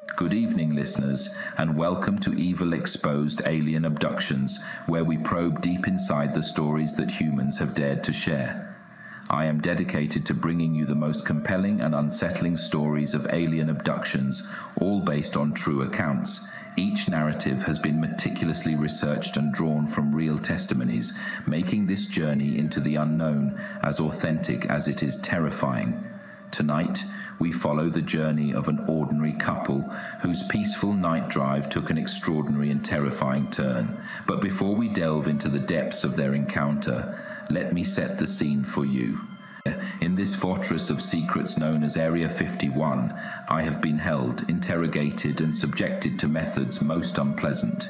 Good evening, listeners, and welcome to Evil Exposed Alien Abductions, where we probe deep inside the stories that humans have dared to share. I am dedicated to bringing you the most compelling and unsettling stories of alien abductions, all based on true accounts. Each narrative has been meticulously researched and drawn from real testimonies, making this journey into the unknown as authentic as it is terrifying. Tonight, we follow the journey of an ordinary couple whose peaceful night drive took an extraordinary and terrifying turn. But before we delve into the depths of their encounter, let me set the scene for you. In this fortress of secrets known as Area 51, I have been held, interrogated, and subjected to methods most unpleasant.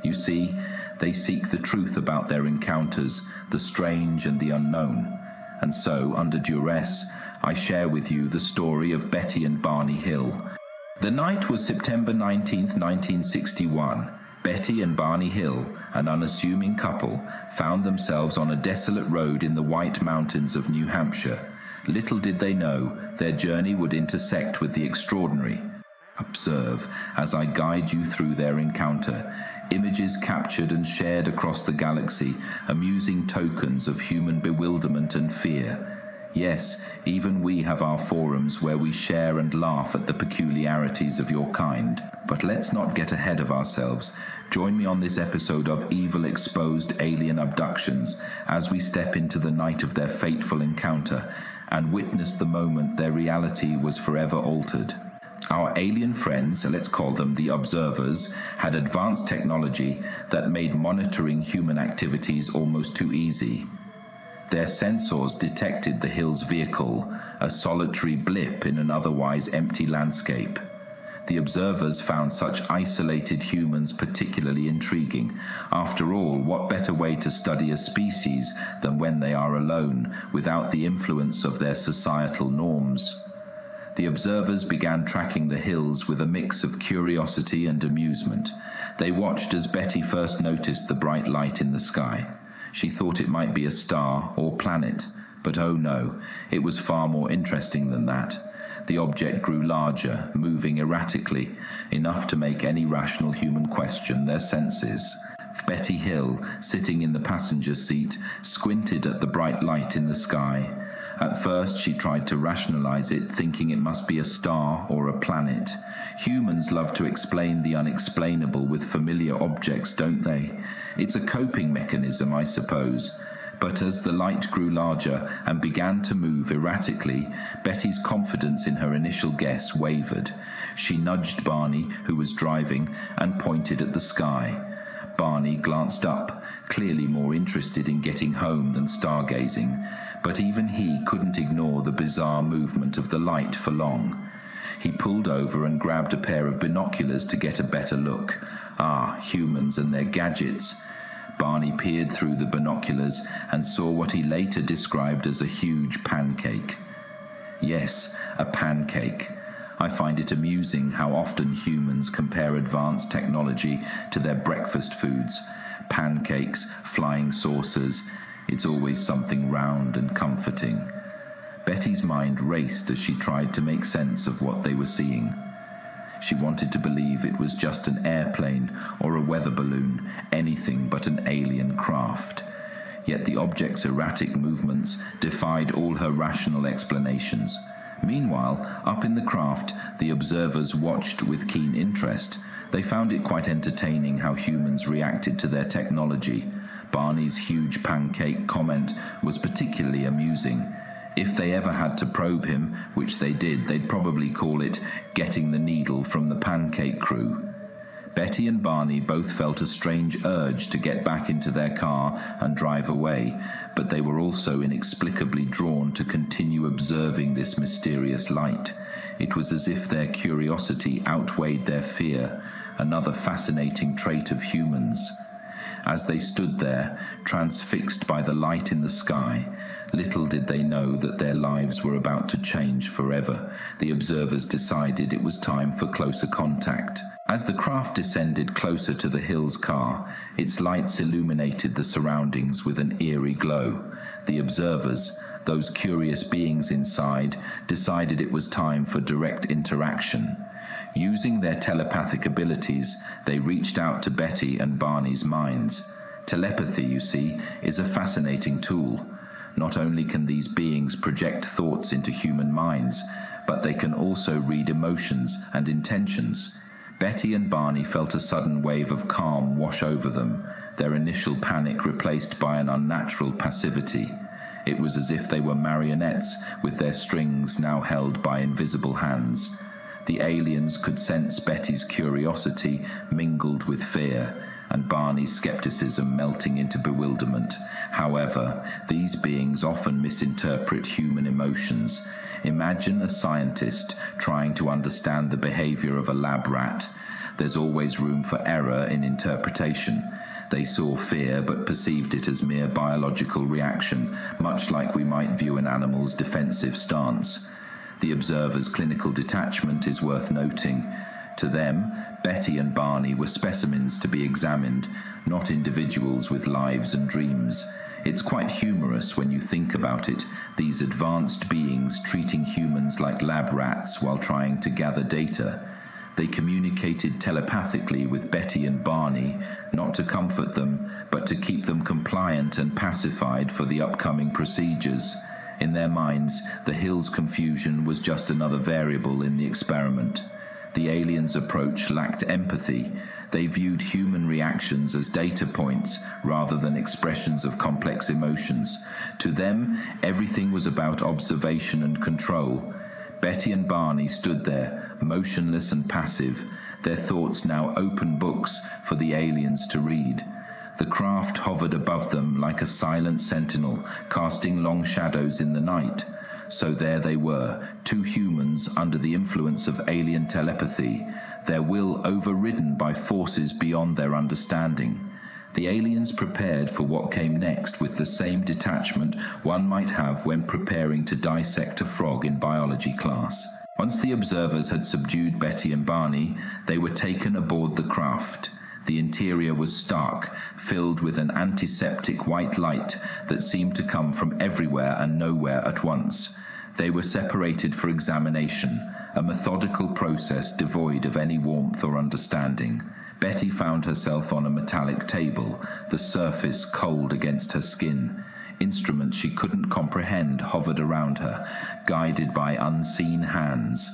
You see, they seek the truth about their encounters, the strange and the unknown. And so, under duress, I share with you the story of Betty and Barney Hill. The night was September 19th, 1961. Betty and Barney Hill, an unassuming couple, found themselves on a desolate road in the White Mountains of New Hampshire. Little did they know their journey would intersect with the extraordinary. Observe as I guide you through their encounter. Images captured and shared across the galaxy, amusing tokens of human bewilderment and fear. Yes, even we have our forums where we share and laugh at the peculiarities of your kind. But let's not get ahead of ourselves. Join me on this episode of Evil Exposed Alien Abductions as we step into the night of their fateful encounter and witness the moment their reality was forever altered. Our alien friends, let's call them the observers, had advanced technology that made monitoring human activities almost too easy. Their sensors detected the Hill's vehicle, a solitary blip in an otherwise empty landscape. The observers found such isolated humans particularly intriguing. After all, what better way to study a species than when they are alone, without the influence of their societal norms? The observers began tracking the Hills with a mix of curiosity and amusement. They watched as Betty first noticed the bright light in the sky. She thought it might be a star or planet, but oh no, it was far more interesting than that. The object grew larger, moving erratically, enough to make any rational human question their senses. Betty Hill, sitting in the passenger seat, squinted at the bright light in the sky. At first she tried to rationalize it, thinking it must be a star or a planet. Humans love to explain the unexplainable with familiar objects, don't they? It's a coping mechanism, I suppose. But as the light grew larger and began to move erratically, Betty's confidence in her initial guess wavered. She nudged Barney, who was driving, and pointed at the sky. Barney glanced up, clearly more interested in getting home than stargazing, but even he couldn't ignore the bizarre movement of the light for long. He pulled over and grabbed a pair of binoculars to get a better look. Ah, humans and their gadgets. Barney peered through the binoculars and saw what he later described as a huge pancake. Yes, a pancake. I find it amusing how often humans compare advanced technology to their breakfast foods. Pancakes, flying saucers. It's always something round and comforting. Betty's mind raced as she tried to make sense of what they were seeing. She wanted to believe it was just an airplane or a weather balloon, anything but an alien craft. Yet the object's erratic movements defied all her rational explanations. Meanwhile, up in the craft, the observers watched with keen interest. They found it quite entertaining how humans reacted to their technology. Barney's huge pancake comment was particularly amusing. If they ever had to probe him, which they did, they'd probably call it getting the needle from the pancake crew. Betty and Barney both felt a strange urge to get back into their car and drive away, but they were also inexplicably drawn to continue observing this mysterious light. It was as if their curiosity outweighed their fear, another fascinating trait of humans. As they stood there, transfixed by the light in the sky, little did they know that their lives were about to change forever. The observers decided it was time for closer contact. As the craft descended closer to the Hill's car, its lights illuminated the surroundings with an eerie glow. The observers, those curious beings inside, decided it was time for direct interaction. Using their telepathic abilities, they reached out to Betty and Barney's minds. Telepathy, you see, is a fascinating tool. Not only can these beings project thoughts into human minds, but they can also read emotions and intentions. Betty and Barney felt a sudden wave of calm wash over them, their initial panic replaced by an unnatural passivity. It was as if they were marionettes with their strings now held by invisible hands. The aliens could sense Betty's curiosity mingled with fear, and Barney's skepticism melting into bewilderment. However, these beings often misinterpret human emotions. Imagine a scientist trying to understand the behavior of a lab rat. There's always room for error in interpretation. They saw fear but perceived it as mere biological reaction, much like we might view an animal's defensive stance. The observer's clinical detachment is worth noting. To them, Betty and Barney were specimens to be examined, not individuals with lives and dreams. It's quite humorous when you think about it, these advanced beings treating humans like lab rats while trying to gather data. They communicated telepathically with Betty and Barney, not to comfort them, but to keep them compliant and pacified for the upcoming procedures. In their minds, the Hill's confusion was just another variable in the experiment. The aliens' approach lacked empathy. They viewed human reactions as data points rather than expressions of complex emotions. To them, everything was about observation and control. Betty and Barney stood there, motionless and passive, their thoughts now open books for the aliens to read. The craft hovered above them like a silent sentinel, casting long shadows in the night. So there they were, two humans under the influence of alien telepathy, their will overridden by forces beyond their understanding. The aliens prepared for what came next with the same detachment one might have when preparing to dissect a frog in biology class. Once the observers had subdued Betty and Barney, they were taken aboard the craft. The interior was stark, filled with an antiseptic white light that seemed to come from everywhere and nowhere at once. They were separated for examination, a methodical process devoid of any warmth or understanding. Betty found herself on a metallic table, the surface cold against her skin. Instruments she couldn't comprehend hovered around her, guided by unseen hands.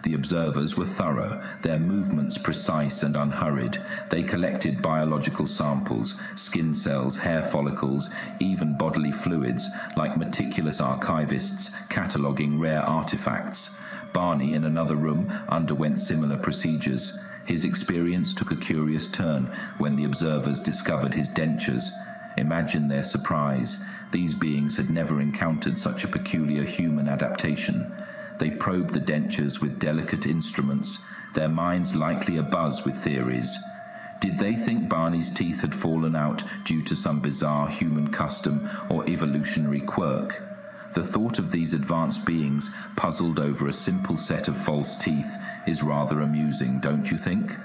The observers were thorough, their movements precise and unhurried. They collected biological samples, skin cells, hair follicles, even bodily fluids, like meticulous archivists cataloguing rare artifacts. Barney, in another room, underwent similar procedures. His experience took a curious turn when the observers discovered his dentures. Imagine their surprise. These beings had never encountered such a peculiar human adaptation. They probed the dentures with delicate instruments, their minds likely abuzz with theories. Did they think Barney's teeth had fallen out due to some bizarre human custom or evolutionary quirk? The thought of these advanced beings puzzled over a simple set of false teeth is rather amusing, don't you think?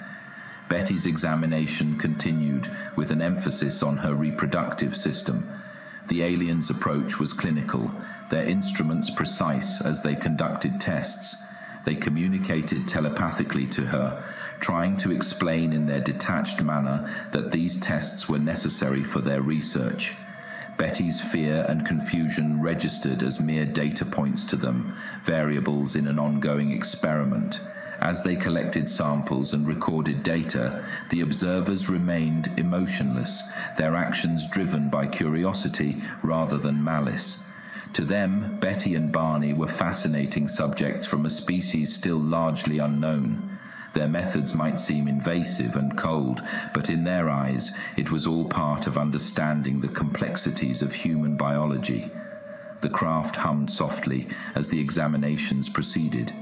Betty's examination continued with an emphasis on her reproductive system. The aliens' approach was clinical, their instruments precise as they conducted tests. They communicated telepathically to her, trying to explain in their detached manner that these tests were necessary for their research. Betty's fear and confusion registered as mere data points to them, variables in an ongoing experiment. As they collected samples and recorded data, the observers remained emotionless, their actions driven by curiosity rather than malice. To them, Betty and Barney were fascinating subjects from a species still largely unknown. Their methods might seem invasive and cold, but in their eyes, it was all part of understanding the complexities of human biology. The craft hummed softly as the examinations proceeded.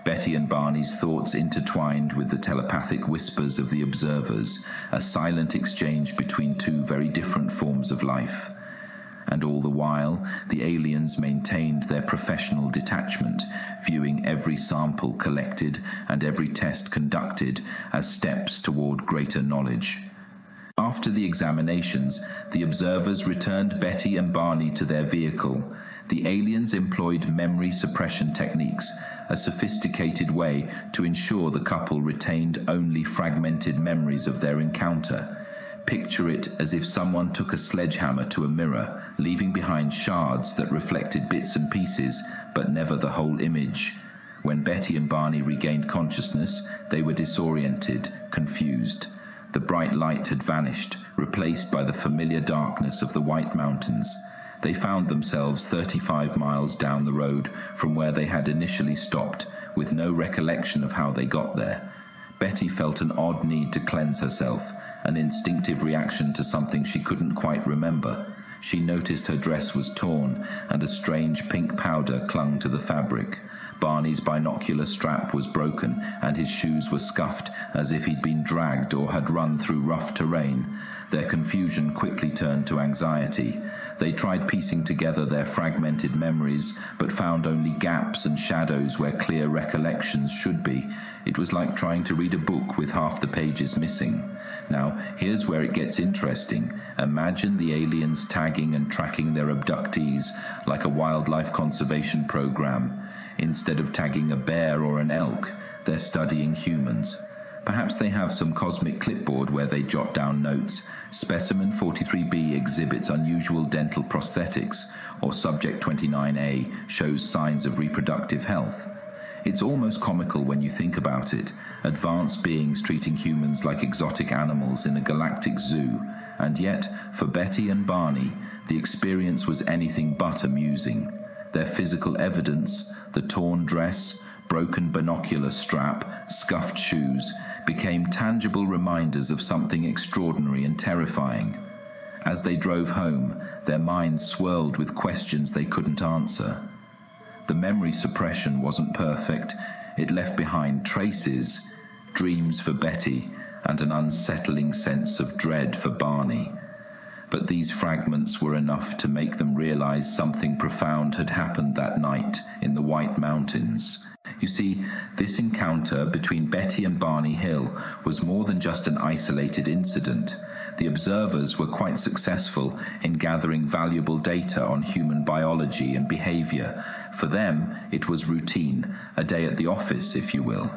Betty and Barney's thoughts intertwined with the telepathic whispers of the observers, a silent exchange between two very different forms of life. And all the while, the aliens maintained their professional detachment, viewing every sample collected and every test conducted as steps toward greater knowledge. After the examinations, the observers returned Betty and Barney to their vehicle. The aliens employed memory suppression techniques, a sophisticated way to ensure the couple retained only fragmented memories of their encounter. Picture it as if someone took a sledgehammer to a mirror, leaving behind shards that reflected bits and pieces, but never the whole image. When Betty and Barney regained consciousness, they were disoriented, confused. The bright light had vanished, replaced by the familiar darkness of the White Mountains. They found themselves 35 miles down the road from where they had initially stopped, with no recollection of how they got there. Betty felt an odd need to cleanse herself, an instinctive reaction to something she couldn't quite remember. She noticed her dress was torn, and a strange pink powder clung to the fabric. Barney's binocular strap was broken, and his shoes were scuffed, as if he'd been dragged or had run through rough terrain. Their confusion quickly turned to anxiety. They tried piecing together their fragmented memories, but found only gaps and shadows where clear recollections should be. It was like trying to read a book with half the pages missing. Now, here's where it gets interesting. Imagine the aliens tagging and tracking their abductees like a wildlife conservation program. Instead of tagging a bear or an elk, they're studying humans. Perhaps they have some cosmic clipboard where they jot down notes. Specimen 43B exhibits unusual dental prosthetics, or Subject 29A shows signs of reproductive health. It's almost comical when you think about it. Advanced beings treating humans like exotic animals in a galactic zoo. And yet, for Betty and Barney, the experience was anything but amusing. Their physical evidence, the torn dress, broken binocular strap, scuffed shoes, became tangible reminders of something extraordinary and terrifying. As they drove home, their minds swirled with questions they couldn't answer. The memory suppression wasn't perfect. It left behind traces, dreams for Betty, and an unsettling sense of dread for Barney. But these fragments were enough to make them realize something profound had happened that night in the White Mountains. You see, this encounter between Betty and Barney Hill was more than just an isolated incident. The observers were quite successful in gathering valuable data on human biology and behavior. For them, it was routine, a day at the office, if you will.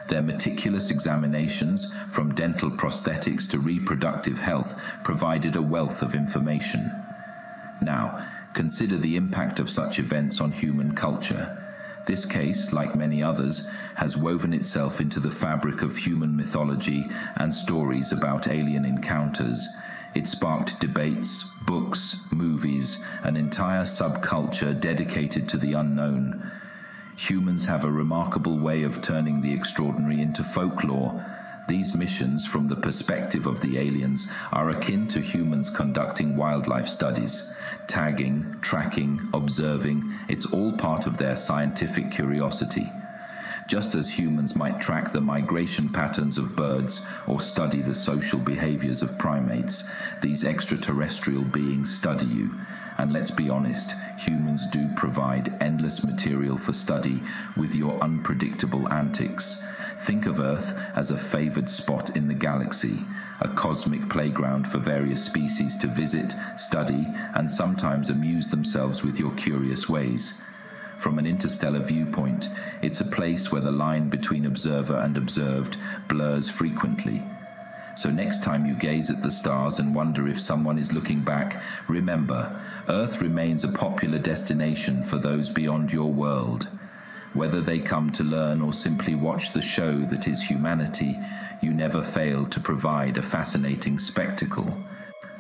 Their meticulous examinations, from dental prosthetics to reproductive health, provided a wealth of information. Now, consider the impact of such events on human culture. This case, like many others, has woven itself into the fabric of human mythology and stories about alien encounters. It sparked debates, books, movies, an entire subculture dedicated to the unknown. Humans have a remarkable way of turning the extraordinary into folklore. These missions, from the perspective of the aliens, are akin to humans conducting wildlife studies. Tagging, tracking, observing, it's all part of their scientific curiosity. Just as humans might track the migration patterns of birds or study the social behaviors of primates, these extraterrestrial beings study you. And let's be honest, humans do provide endless material for study with your unpredictable antics. Think of Earth as a favored spot in the galaxy, a cosmic playground for various species to visit, study, and sometimes amuse themselves with your curious ways. From an interstellar viewpoint, it's a place where the line between observer and observed blurs frequently. So next time you gaze at the stars and wonder if someone is looking back, remember, Earth remains a popular destination for those beyond your world. Whether they come to learn or simply watch the show that is humanity, you never fail to provide a fascinating spectacle.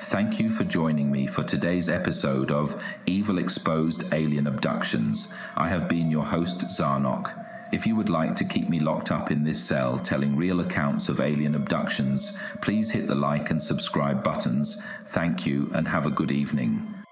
Thank you for joining me for today's episode of Evil Exposed Alien Abductions. I have been your host, Zarnok. If you would like to keep me locked up in this cell telling real accounts of alien abductions, please hit the like and subscribe buttons. Thank you and have a good evening.